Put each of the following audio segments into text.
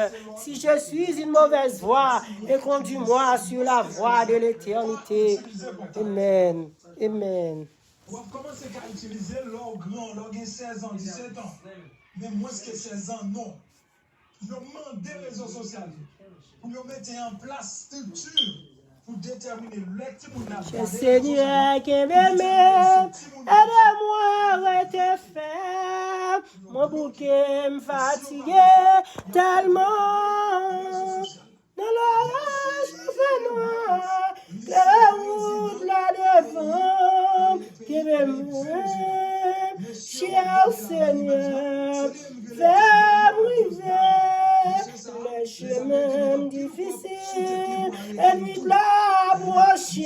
Seigneur. Si je suis une mauvaise voie, et conduis-moi sur la voie de l'éternité. Amen. Amen. On va commencer à utiliser leur grand, leur 16 ans, 17 ans. Mais moins que 16 ans, non. Ils demandent des réseaux sociaux pour mettre en place structure pour déterminer le Seigneur qui m'aime, aide-moi à rester ferme. Mon bouquet me fatigue tellement. Dans l'orage, il fait noir, la route là devant. Qui m'aime, cher Seigneur, fais briser les chemins difficiles et nuit la brocher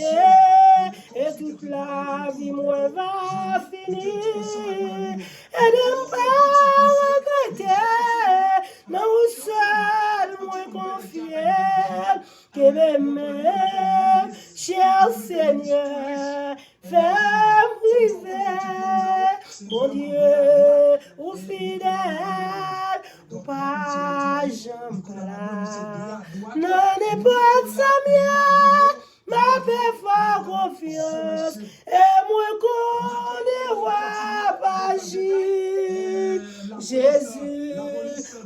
et toute la vie moi va finir et de me pas regretter non seul moi confier que m'aimer cher Seigneur fais briser mon Dieu ou fidèle ou pas j'aime pas non n'est pas de sa mienne ma paix fort confiance et moi qu'on pas agir Jésus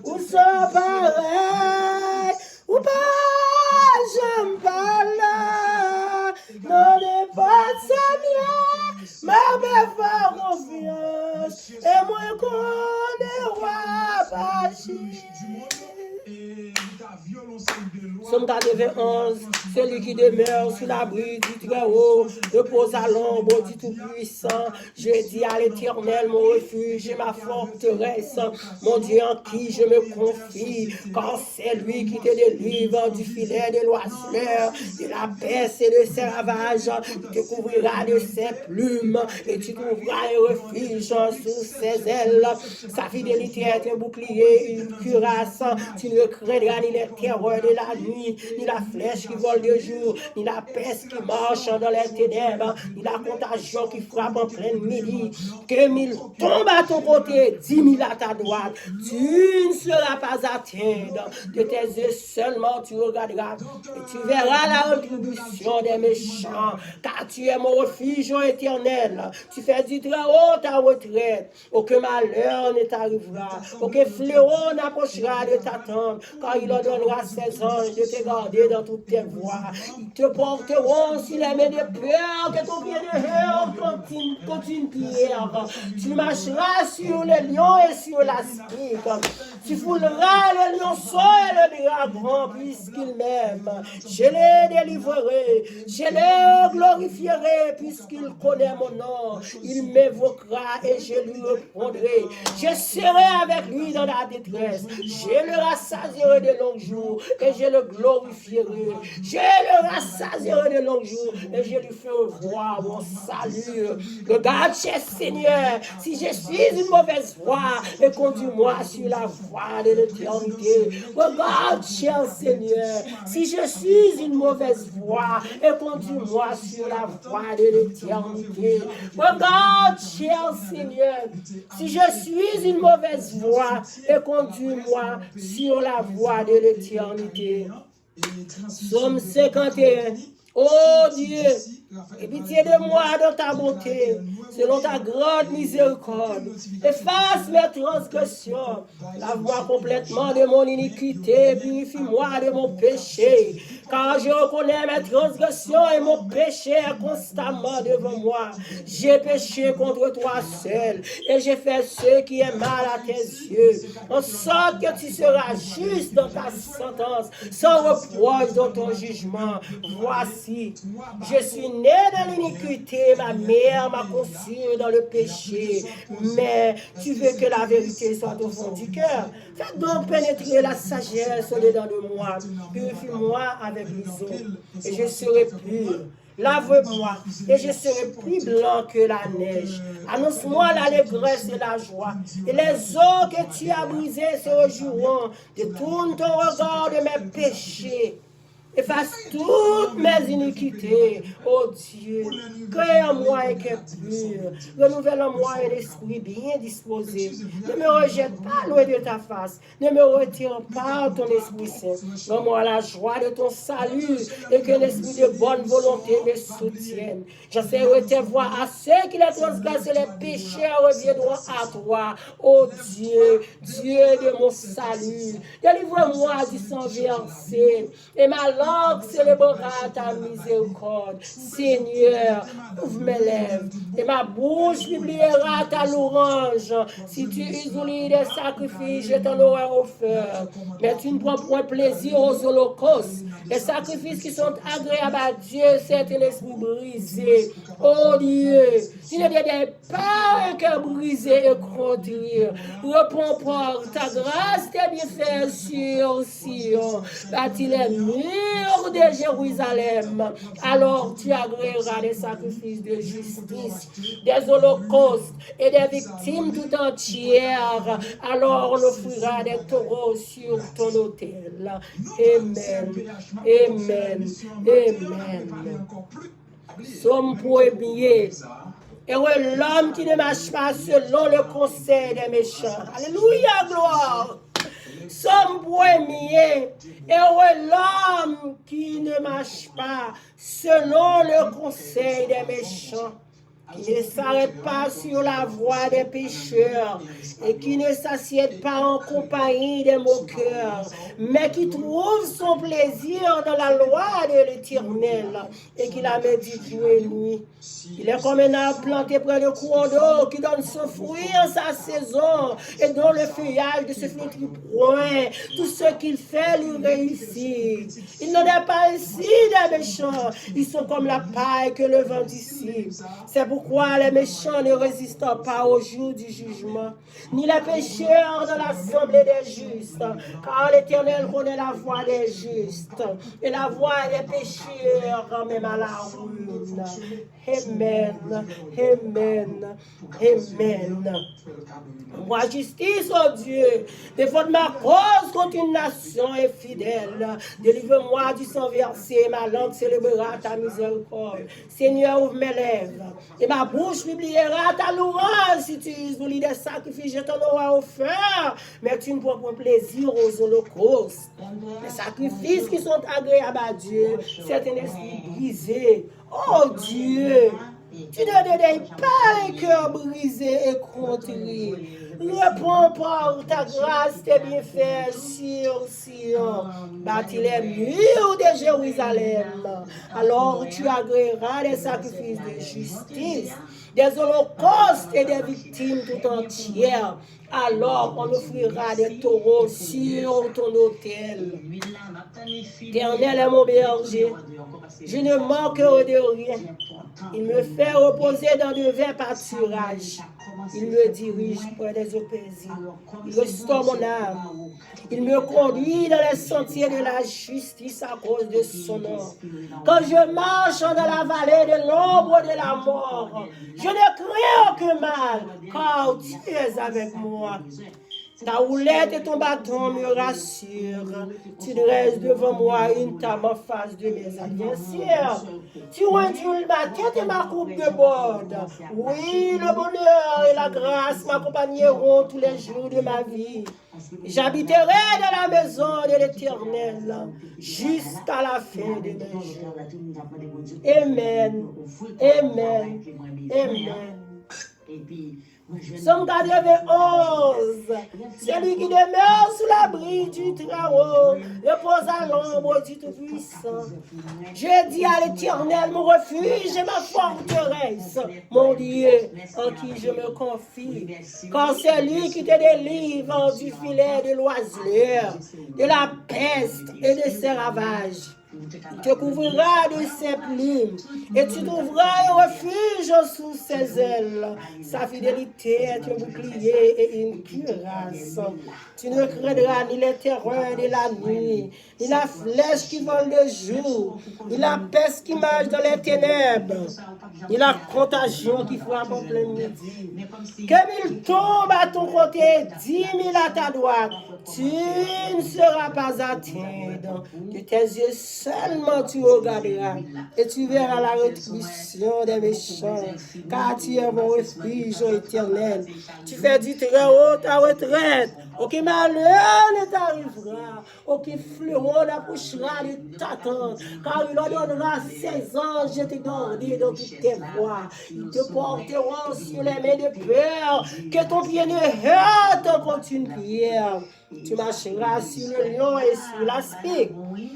ou sans pareil ou pas j'aime pas là non n'est pas de sa mienne ma paix fort confiance et moi qu'on pas agir. Somme 91, celui qui demeure sous l'abri du Très-Haut, repose à l'ombre du Tout-Puissant. Je dis à l'Éternel, mon refuge et ma forteresse, mon Dieu en qui je me confie, car c'est lui qui te délivre du filet de l'oiseleur, de la peste et de ses ravages. Il te couvrira de ses plumes et tu trouveras un refuge sous ses ailes. Sa fidélité est un bouclier, une cuirasse. Tu ne craindras ni les terreurs de la nuit, ni la flèche qui vole de jour, ni la peste qui marche dans les ténèbres, ni la contagion qui frappe en plein midi. Que 1000 tombent à ton côté, 10 000 à ta droite, tu ne seras pas atteint. De tes yeux seulement tu regarderas et tu verras la rétribution des méchants, car tu es mon refuge éternel. Tu fais du Très-Haut ta retraite. Aucun malheur ne t'arrivera, aucun fléau n'approchera de ta tente, car il ordonnera ses anges de te garder dans toutes tes voies. Ils te porteront sur les mains de peur, que ton pied de heure continue pierre. Tu marcheras sur les lions et sur la spique. Tu fouleras le lionceau et le dragon, puisqu'il m'aime. Je les délivrerai, je les glorifierai, puisqu'il connaît mon nom. Il m'évoquera et je lui répondrai. Je serai avec lui dans la détresse. Je le rassasierai de longs jours et je le glorifierai. Je le rassasierai de longs jours et je lui ferai voir mon salut. Regarde, cher Seigneur, si je suis une mauvaise voie, et conduis-moi sur la voie de l'éternité. Regarde, cher Seigneur, si je suis une mauvaise voie, et conduis-moi sur la voie de l'éternité. Regarde, cher Seigneur, si je suis une mauvaise voie, et conduis-moi sur la voie de l'éternité. Psaume 51. Oh Dieu, aie pitié de moi dans ta bonté, selon ta grande miséricorde. Efface mes transgressions, lave-moi complètement de mon iniquité, purifie-moi de mon péché. Car je reconnais mes transgressions et mon péché est constamment devant moi. J'ai péché contre toi seul et j'ai fait ce qui est mal à tes yeux, en sorte que tu seras juste dans ta sentence, sans reproche dans ton jugement. Voici, je suis né dans l'iniquité, ma mère m'a conçu dans le péché. Mais tu veux que la vérité soit au fond du cœur. Fais donc pénétrer la sagesse au-dedans de moi. Purifie-moi avec l'hysope et je serai pur. Lave-moi et je serai plus blanc que la neige. Annonce-moi l'allégresse et la joie. Et les eaux que tu as brisées se réjouiront. Détourne ton regard de mes péchés. Efface toutes mes iniquités, oh Dieu. Crée en moi un cœur pur. Renouvelle en moi un esprit bien disposé. Ne me rejette pas loin de ta face. Ne me retire pas ton Esprit Saint. Donne-moi la joie de ton salut et que l'esprit de bonne volonté me soutienne. J'enseignerai tes voies à ceux qui les transgressent et les pécheurs reviendront à toi. Oh Dieu, Dieu de mon salut. Délivre-moi du sang versé et ma langue célébrera ta miséricorde. Seigneur, ouvre mes lèvres et ma bouche publiera ta louange. Si tu isoles des sacrifices, je t'en aurai offert. Mais tu ne prends point plaisir aux holocaustes. Les sacrifices qui sont agréables à Dieu, c'est un esprit brisé. Oh Dieu, tu ne dédaignes pas un cœur brisé et contrit. Réponds par ta grâce, tes bienfaits sur Sion. Bâtis les murs de Jérusalem. Alors tu agréeras des sacrifices de justice, des holocaustes et des victimes tout entières. Alors on offrira des taureaux sur ton autel. Amen. Amen. Amen. Somme premier. Heureux l'homme qui ne marche pas selon le conseil des méchants. Alléluia, gloire. Somme premier. Heureux l'homme qui ne marche pas selon le conseil des méchants, qui ne s'arrête pas sur la voie des pécheurs et qui ne s'assied pas en compagnie des moqueurs, mais qui trouve son plaisir dans la loi de l'Éternel et qui la médite jour et nuit. Il est comme un arbre planté près de courant d'eau qui donne son fruit en sa saison et dont le feuillage ne se flétrit point. Tout ce qu'il fait lui réussit. Il n'en est pas ainsi des méchants. Ils sont comme la paille que le vent dissipe. C'est pourquoi les méchants ne résistent pas au jour du jugement, ni les pécheurs dans l'assemblée des justes, car l'Éternel connaît la voie des justes et la voie des pécheurs même à la ruine. Amen, amen, amen. Moi, justice, oh Dieu, défends ma cause contre une nation infidèle. Délivre-moi du sang versé, ma langue célébrera ta miséricorde. Seigneur, ouvre mes lèvres, et ma bouche publiera ta louange. Si tu oublies des sacrifices, je t'en aurai offert, mais tu ne prends pas plaisir aux holocaustes. Les sacrifices qui sont agréables à Dieu, c'est un esprit brisé. Oh Dieu, tu ne dédaignes pas un cœur brisé et contrit. Réponds par ta grâce tes bienfaits sur Sion. Bâtis les murs de Jérusalem. Alors tu agréeras des sacrifices de justice, des holocaustes et des victimes tout entières. Alors on offrira des taureaux sur ton autel. L'Éternel est mon berger. Je ne manquerai de rien. Il me fait reposer dans de verts pâturages. Il me dirige près des eaux paisibles. Il restaure mon âme. Il me conduit dans les sentiers de la justice à cause de son nom. Quand je marche dans la vallée de l'ombre de la mort, je ne crains aucun mal, car tu es avec moi. Ta houlette et ton bâton me rassurent. Tu dresses devant moi une table en face de mes adversaires. Tu ondules ma tête et ma coupe de borde. Oui, le bonheur et la grâce m'accompagneront tous les jours de ma vie. J'habiterai dans la maison de l'Éternel jusqu'à la fin de mes jours. Amen. Amen. Amen. Somme 91. Celui qui demeure sous l'abri du Très-Haut repose à l'ombre du Tout-Puissant. Je dis à l'Éternel, mon refuge et ma forteresse, mon Dieu, en qui je me confie. Car c'est lui qui te délivre du filet de l'oiseleur, de la peste et de ses ravages. Il te couvrira de ses plumes et tu trouveras un refuge sous ses ailes. Sa fidélité est un bouclier et une cuirasse. Tu ne craindras ni les terreurs de la nuit, ni la flèche qui vole le jour, ni la peste qui marche dans les ténèbres, ni la contagion qui frappe en plein midi. Que 1000 tombent à ton côté, 10 000 à ta droite, tu ne seras pas atteint. De tes yeux Seulement tu regarderas et tu verras la rétribution des méchants, car tu es mon refuge éternel. Tu fais du très haut ta retraite. Aucun malheur ne t'arrivera, aucun fleuron n'approchera de ta tente, car il ordonnera ses anges de te garder dans toutes tes voies. Ils te porteront sur les mains de peur, que ton pied ne heurte contre une pierre. Tu marcheras sur le lion et sur l'aspic.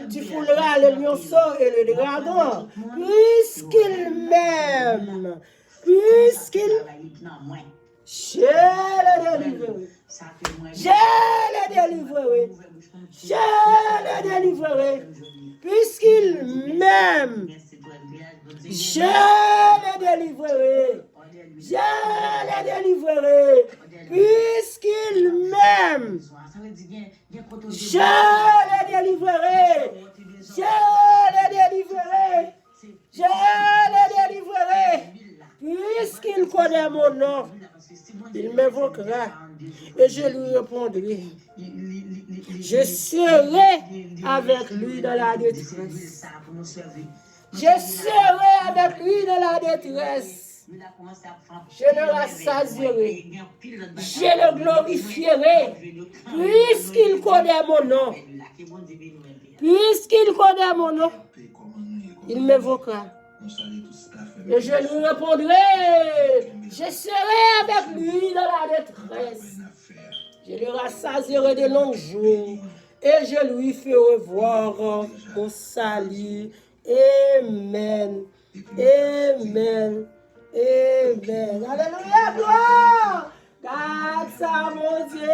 Tu fouleras le lionceau et le dragon, puisqu'il m'aime, puisqu'il je le délivrerai. Je le délivrerai. Je le délivrerai. Puisqu'il m'aime. Je le délivrerai. Je le délivrerai. Puisqu'il m'aime. Je le délivrerai. Je le délivrerai. Je le délivrerai. Puisqu'il connaît mon nom, il m'évoquera et je lui répondrai. Je serai avec lui dans la détresse. Je serai avec lui dans la détresse. Je le rassasierai. Je le glorifierai. Puisqu'il connaît mon nom. Puisqu'il connaît mon nom, il m'évoquera. Et je lui répondrai, je serai avec lui dans la détresse. Je le rassasierai de longs jours et je lui ferai voir mon salut. Amen. Amen. Amen. Alléluia, gloire. Garde ça, mon Dieu.